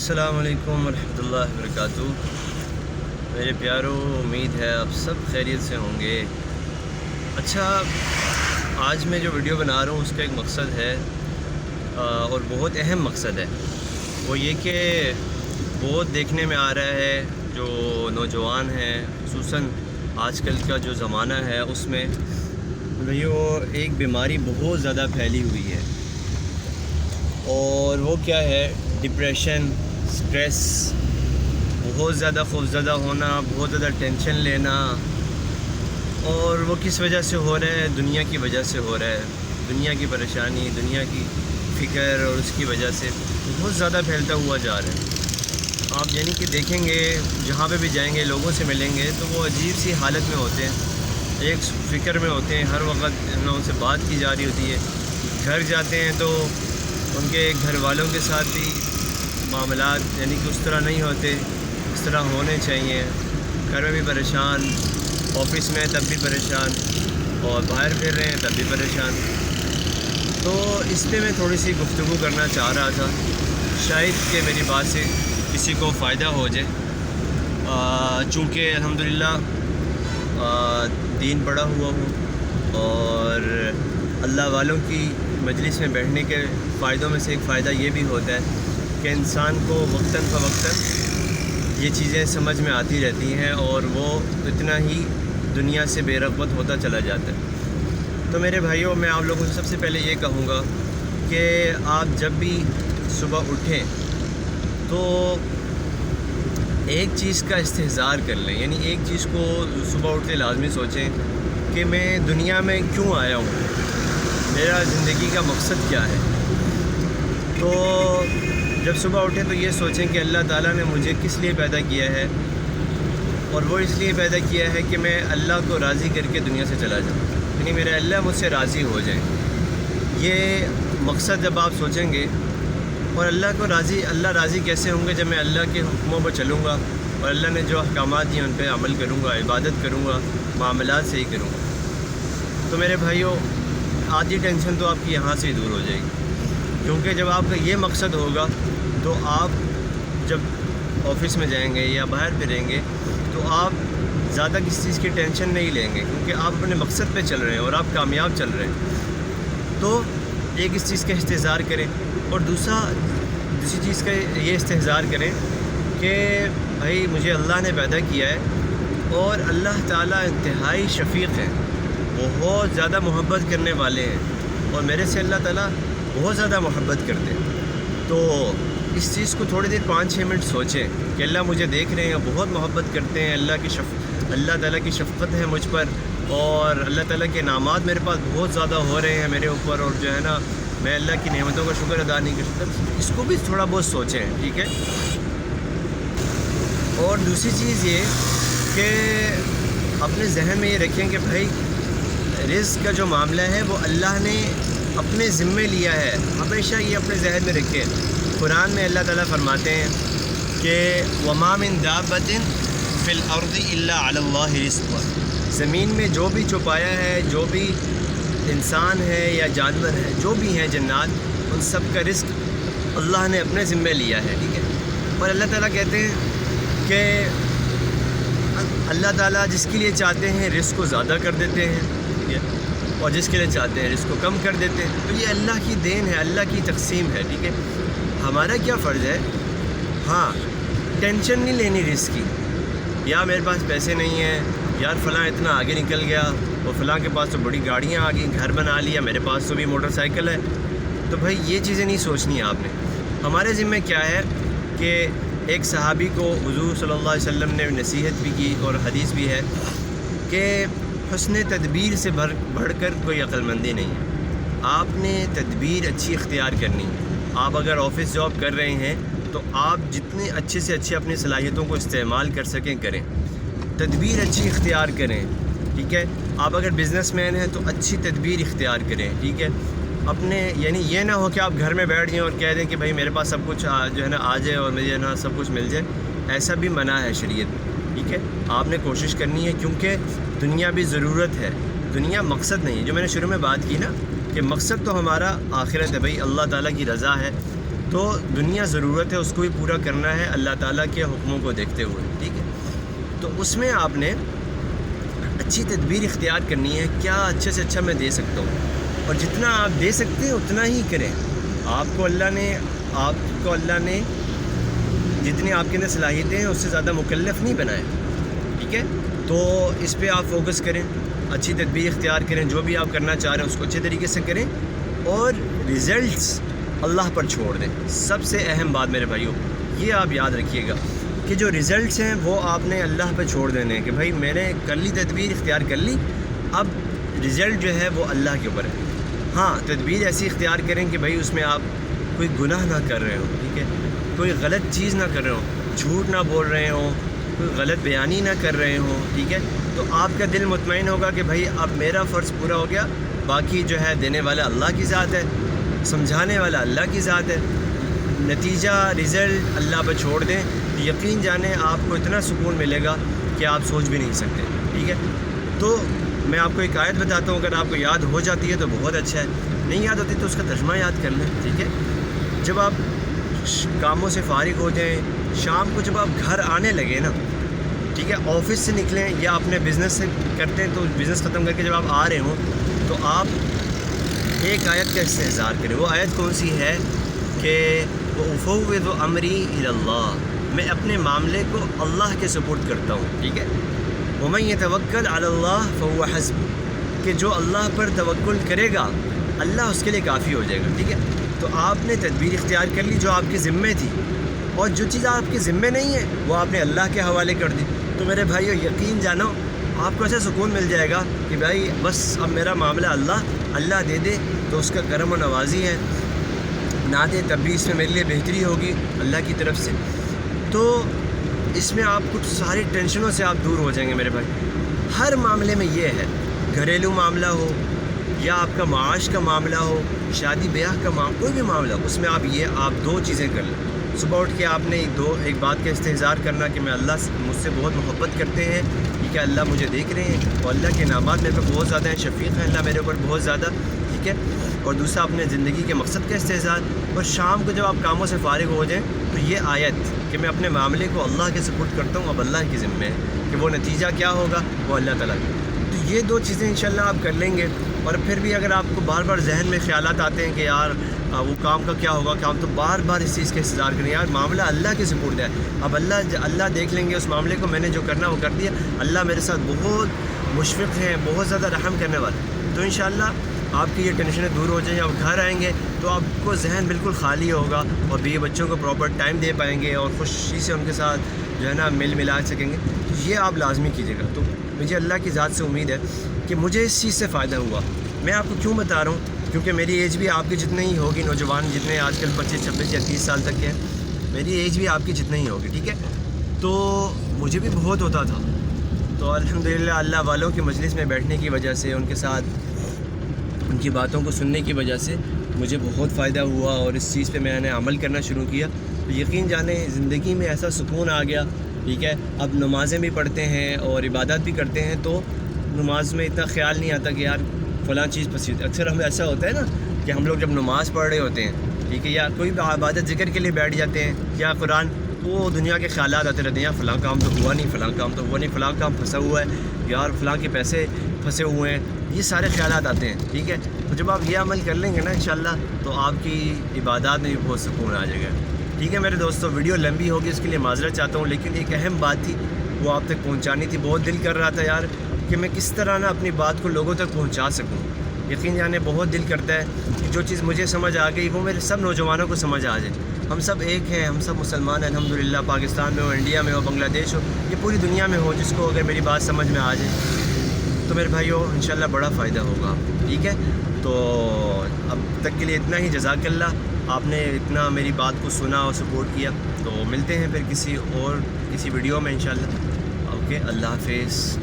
السلام علیکم ورحمۃ اللہ وبرکاتہ۔ میرے پیاروں، امید ہے آپ سب خیریت سے ہوں گے۔ اچھا، آج میں جو ویڈیو بنا رہا ہوں اس کا ایک مقصد ہے اور بہت اہم مقصد ہے۔ وہ یہ کہ بہت دیکھنے میں آ رہا ہے جو نوجوان ہیں، خصوصاً آج کل کا جو زمانہ ہے اس میں وہ ایک بیماری بہت زیادہ پھیلی ہوئی ہے، اور وہ کیا ہے؟ ڈپریشن، سٹریس، بہت زیادہ خوفزدہ ہونا، بہت زیادہ ٹینشن لینا۔ اور وہ کس وجہ سے ہو رہا ہے؟ دنیا کی وجہ سے ہو رہا ہے۔ دنیا کی پریشانی، دنیا کی فکر، اور اس کی وجہ سے بہت زیادہ پھیلتا ہوا جا رہا ہے۔ آپ یعنی کہ دیکھیں گے، جہاں پہ بھی جائیں گے، لوگوں سے ملیں گے تو وہ عجیب سی حالت میں ہوتے ہیں، ایک فکر میں ہوتے ہیں، ہر وقت ان سے بات کی جا رہی ہوتی ہے۔ گھر جاتے ہیں تو ان کے گھر والوں کے ساتھ بھی معاملات یعنی کہ اس طرح نہیں ہوتے اس طرح ہونے چاہیے۔ گھر میں بھی پریشان، آفس میں تب بھی پریشان، اور باہر پھر رہے ہیں تب بھی پریشان۔ تو اس پہ میں تھوڑی سی گفتگو کرنا چاہ رہا تھا، شاید کہ میری بات سے کسی کو فائدہ ہو جائے۔ چونکہ الحمدللہ دین پڑھا ہوا ہوں، اور اللہ والوں کی مجلس میں بیٹھنے کے فائدوں میں سے ایک فائدہ یہ بھی ہوتا ہے کہ انسان کو وقتاً فوقتاً یہ چیزیں سمجھ میں آتی رہتی ہیں، اور وہ اتنا ہی دنیا سے بے رغبت ہوتا چلا جاتا ہے۔ تو میرے بھائیوں، میں آپ لوگوں سے سب سے پہلے یہ کہوں گا کہ آپ جب بھی صبح اٹھیں تو ایک چیز کا استحضار کر لیں، یعنی ایک چیز کو صبح اٹھتے لازمی سوچیں کہ میں دنیا میں کیوں آیا ہوں، میرا زندگی کا مقصد کیا ہے۔ تو جب صبح اٹھیں تو یہ سوچیں کہ اللہ تعالیٰ نے مجھے کس لیے پیدا کیا ہے، اور وہ اس لیے پیدا کیا ہے کہ میں اللہ کو راضی کر کے دنیا سے چلا جاؤں، یعنی میرا اللہ مجھ سے راضی ہو جائے۔ یہ مقصد جب آپ سوچیں گے، اور اللہ راضی کیسے ہوں گے؟ جب میں اللہ کے حکموں پر چلوں گا، اور اللہ نے جو احکامات دیے ان پہ عمل کروں گا، عبادت کروں گا، معاملات صحیح کروں گا۔ تو میرے بھائیوں، آدھی ٹینشن تو آپ کی یہاں سے ہی دور ہو جائے گی، کیونکہ جب آپ کا یہ مقصد ہوگا تو آپ جب آفس میں جائیں گے یا باہر پھریں گے تو آپ زیادہ کسی چیز کی ٹینشن نہیں لیں گے، کیونکہ آپ اپنے مقصد پہ چل رہے ہیں اور آپ کامیاب چل رہے ہیں۔ تو ایک اس چیز کا استحضار کریں، اور دوسری چیز کا یہ استحضار کریں کہ بھائی مجھے اللہ نے پیدا کیا ہے، اور اللہ تعالیٰ انتہائی شفیق ہیں، بہت زیادہ محبت کرنے والے ہیں، اور میرے سے اللہ تعالیٰ بہت زیادہ محبت کرتے ہیں۔ تو اس چیز کو تھوڑی دیر 5-6 منٹ سوچیں کہ اللہ مجھے دیکھ رہے ہیں، بہت محبت کرتے ہیں، اللہ تعالیٰ کی شفقت ہے مجھ پر، اور اللہ تعالیٰ کے انعامات میرے پاس بہت زیادہ ہو رہے ہیں میرے اوپر، اور جو ہے نا میں اللہ کی نعمتوں کا شکر ادا نہیں کر سکتا۔ اس کو بھی تھوڑا بہت سوچیں، ٹھیک ہے؟ اور دوسری چیز یہ کہ اپنے ذہن میں یہ رکھیں کہ بھائی رزق کا جو معاملہ ہے وہ اللہ نے اپنے ذمے لیا ہے، ہمیشہ یہ اپنے ذہن میں رکھیں۔ قرآن میں اللہ تعالیٰ فرماتے ہیں کہ وَمَا مِن دَابَّةٍ فِي الْأَرْضِ إِلَّا عَلَى اللَّهِ رِزْقُهَا، زمین میں جو بھی چھپایا ہے، جو بھی انسان ہے یا جانور ہے، جو بھی ہیں جنات، ان سب کا رزق اللہ نے اپنے ذمے لیا ہے، ٹھیک ہے؟ اور اللہ تعالیٰ کہتے ہیں کہ اللہ تعالیٰ جس کے لیے چاہتے ہیں رزق کو زیادہ کر دیتے ہیں، ٹھیک ہے؟ اور جس کے لیے چاہتے ہیں رزق کو کم کر دیتے ہیں۔ تو یہ اللہ کی دین ہے، اللہ کی تقسیم ہے، ٹھیک ہے؟ ہمارا کیا فرض ہے؟ ہاں، ٹینشن نہیں لینی رزق کی، یا میرے پاس پیسے نہیں ہیں، یار فلاں اتنا آگے نکل گیا، اور فلاں کے پاس تو بڑی گاڑیاں آ گئیں، گھر بنا لیا، میرے پاس تو بھی موٹر سائیکل ہے۔ تو بھائی یہ چیزیں نہیں سوچنی ہے آپ نے۔ ہمارے ذمہ کیا ہے کہ ایک صحابی کو حضور صلی اللہ علیہ وسلم نے نصیحت بھی کی، اور حدیث بھی ہے کہ حسن تدبیر سے بڑھ کر کوئی عقل مندی نہیں ہے۔ آپ نے تدبیر اچھی اختیار کرنی ہے۔ آپ اگر آفس جاب کر رہے ہیں تو آپ جتنے اچھے سے اچھے اپنی صلاحیتوں کو استعمال کر سکیں کریں، تدبیر اچھی اختیار کریں، ٹھیک ہے؟ آپ اگر بزنس مین ہیں تو اچھی تدبیر اختیار کریں، ٹھیک ہے؟ اپنے یعنی یہ نہ ہو کہ آپ گھر میں بیٹھ جائیں اور کہہ دیں کہ بھائی میرے پاس سب کچھ جو ہے نا آ جائے اور مجھے نا سب کچھ مل جائے، ایسا بھی منع ہے شریعت میں، ٹھیک ہے؟ آپ نے کوشش کرنی ہے، کیونکہ دنیا بھی ضرورت ہے، دنیا مقصد نہیں ہے۔ جو میں نے شروع میں بات کی نا کہ مقصد تو ہمارا آخرت ہے، بھائی اللہ تعالیٰ کی رضا ہے، تو دنیا ضرورت ہے اس کو بھی پورا کرنا ہے اللہ تعالیٰ کے حکموں کو دیکھتے ہوئے، ٹھیک ہے. تو اس میں آپ نے اچھی تدبیر اختیار کرنی ہے، کیا اچھے سے اچھا میں دے سکتا ہوں، اور جتنا آپ دے سکتے ہیں اتنا ہی کریں. آپ کو اللہ نے جتنی آپ کے اندر صلاحیتیں ہیں اس سے زیادہ مکلف نہیں بنائے، ٹھیک ہے. تو اس پہ آپ فوکس کریں، اچھی تدبیر اختیار کریں، جو بھی آپ کرنا چاہ رہے ہیں اس کو اچھے طریقے سے کریں، اور ریزلٹس اللہ پر چھوڑ دیں. سب سے اہم بات میرے بھائیوں یہ آپ یاد رکھیے گا کہ جو ریزلٹس ہیں وہ آپ نے اللہ پہ چھوڑ دینے ہیں، کہ بھائی میں نے کر لی تدبیر اختیار کر لی، اب ریزلٹ جو ہے وہ اللہ کے اوپر ہے. ہاں تدبیر ایسی اختیار کریں کہ بھائی اس میں آپ کوئی گناہ نہ کر رہے ہو، ٹھیک ہے، کوئی غلط چیز نہ کر رہے ہو، جھوٹ نہ بول رہے ہوں، کوئی غلط بیانی نہ کر رہے ہوں، ٹھیک ہے. تو آپ کا دل مطمئن ہوگا کہ بھائی اب میرا فرض پورا ہو گیا، باقی جو ہے دینے والا اللہ کی ذات ہے، سمجھانے والا اللہ کی ذات ہے، نتیجہ رزلٹ اللہ پہ چھوڑ دیں. یقین جانیں آپ کو اتنا سکون ملے گا کہ آپ سوچ بھی نہیں سکتے، ٹھیک ہے. تو میں آپ کو ایک آیت بتاتا ہوں، اگر آپ کو یاد ہو جاتی ہے تو بہت اچھا ہے، نہیں یاد ہوتی تو اس کا ترجمہ یاد کر لیں، ٹھیک ہے. جب آپ کاموں سے فارغ ہو جائیں، شام کو جب آپ گھر آنے لگے نا، ٹھیک ہے، آفس سے نکلیں یا اپنے بزنس سے کرتے ہیں تو بزنس ختم کر کے جب آپ آ رہے ہوں تو آپ ایک آیت کا استحضار کریں. وہ آیت کون سی ہے کہ وَأُفَوِّضُ أَمْرِي إِلَى اللَّهِ، میں اپنے معاملے کو اللہ کے سپورٹ کرتا ہوں، ٹھیک ہے. وَمَن يَتَوَكَّلْ عَلَى اللَّهِ فَهُوَ حَسْبُهُ، کہ جو اللہ پر توکل کرے گا اللہ اس کے لیے کافی ہو جائے گا، ٹھیک ہے. تو آپ نے تدبیر اختیار کر لی جو آپ کے ذمے تھی، اور جو چیز آپ کے ذمے نہیں ہے وہ آپ نے اللہ کے حوالے کر دی. تو میرے بھائیو یقین جانو آپ کو ایسا سکون مل جائے گا کہ بھائی بس اب میرا معاملہ اللہ دے دے تو اس کا کرم و نوازی ہے، نہ دے تب بھی اس میں میرے لیے بہتری ہوگی اللہ کی طرف سے. تو اس میں آپ کچھ ساری ٹینشنوں سے آپ دور ہو جائیں گے میرے بھائی. ہر معاملے میں یہ ہے، گھریلو معاملہ ہو یا آپ کا معاش کا معاملہ ہو، شادی بیاہ کا کوئی بھی معاملہ ہو، اس میں آپ دو چیزیں کر لیں. صبح اٹھ کے آپ نے ایک بات کا استحضار کرنا کہ میں اللہ سے مجھ سے بہت محبت کرتے ہیں، ٹھیک ہے، اللہ مجھے دیکھ رہے ہیں اور اللہ کے انعامات میرے پہ بہت زیادہ ہیں، شفیق ہیں اللہ میرے اوپر بہت زیادہ، ٹھیک ہے. اور دوسرا اپنے زندگی کے مقصد کا استحضار. اور شام کو جب آپ کاموں سے فارغ ہو جائیں تو یہ آیت کہ میں اپنے معاملے کو اللہ کے سپورٹ کرتا ہوں، اب اللہ کے ذمے ہے کہ وہ نتیجہ کیا ہوگا وہ اللہ تعالیٰ کی. تو یہ دو چیزیں انشاءاللہ آپ کر لیں گے. اور پھر بھی اگر آپ کو بار بار ذہن میں خیالات آتے ہیں کہ یار وہ کام کا کیا ہوگا کام، تو بار بار اس چیز کا انتظار کریں، یار معاملہ اللہ کے سپورٹ ہے، اب اللہ دیکھ لیں گے اس معاملے کو، میں نے جو کرنا وہ کر دیا، اللہ میرے ساتھ بہت مشفق ہیں، بہت زیادہ رحم کرنے والے. تو انشاءاللہ آپ کی یہ ٹینشنیں دور ہو جائیں. آپ گھر آئیں گے تو آپ کو ذہن بالکل خالی ہوگا اور بیوی بچوں کو پراپر ٹائم دے پائیں گے اور خوشی سے ان کے ساتھ جو ہے نا ملا سکیں گے. تو یہ آپ لازمی کیجیے گا. تو مجھے اللہ کی ذات سے امید ہے کہ مجھے اس چیز سے فائدہ ہوا. میں آپ کو کیوں بتا رہا ہوں کیونکہ میری ایج بھی آپ کی جتنی ہی ہوگی، نوجوان جتنے آج کل 25 26 یا 30 سال تک کے ہیں، میری ایج بھی آپ کی جتنی ہی ہوگی، ٹھیک ہے. تو مجھے بھی بہت ہوتا تھا. تو الحمدللہ اللہ والوں کی مجلس میں بیٹھنے کی وجہ سے، ان کے ساتھ ان کی باتوں کو سننے کی وجہ سے مجھے بہت فائدہ ہوا اور اس چیز پہ میں نے عمل کرنا شروع کیا. تو یقین جانیں زندگی میں ایسا سکون آ گیا، ٹھیک ہے. اب نمازیں بھی پڑھتے ہیں اور عبادت بھی کرتے ہیں تو نماز میں اتنا خیال نہیں آتا کہ یار فلاں چیز پسند. اکثر ہم ایسا ہوتا ہے نا کہ ہم لوگ جب نماز پڑھ رہے ہوتے ہیں، ٹھیک ہے، یا کوئی بھی عبادت ذکر کے لیے بیٹھ جاتے ہیں یا قرآن، وہ دنیا کے خیالات آتے رہتے ہیں، یار فلاں کام تو ہوا نہیں، فلاں کام تو ہوا نہیں، فلاں کام پھنسا ہوا ہے، یار فلاں کے پیسے پھنسے ہوئے ہیں، یہ سارے خیالات آتے ہیں، ٹھیک ہے. تو جب آپ یہ عمل کر لیں گے نا انشاءاللہ تو آپ کی عبادات میں بھی بہت سکون آ جائے گا. ٹھیک ہے میرے دوستو، ویڈیو لمبی ہوگی اس کے لیے معذرت چاہتا ہوں، لیکن ایک اہم بات تھی وہ آپ تک پہنچانی تھی. بہت دل کر رہا تھا یار کہ میں کس طرح نا اپنی بات کو لوگوں تک پہنچا سکوں. یقین جانے بہت دل کرتا ہے کہ جو چیز مجھے سمجھ آ گئی وہ میرے سب نوجوانوں کو سمجھ آ جائے. ہم سب ایک ہیں، ہم سب مسلمان ہیں الحمدللہ، پاکستان میں ہو، انڈیا میں ہو، بنگلہ دیش ہو، یہ پوری دنیا میں ہو، جس کو اگر میری بات سمجھ میں آ جائے تو میرے بھائیو انشاءاللہ بڑا فائدہ ہوگا. ٹھیک ہے، تو اب تک کے لیے اتنا ہی. جزاک اللہ، آپ نے اتنا میری بات کو سنا اور سپورٹ کیا. تو ملتے ہیں پھر کسی ویڈیو میں انشاءاللہ. اوکے، اللہ حافظ.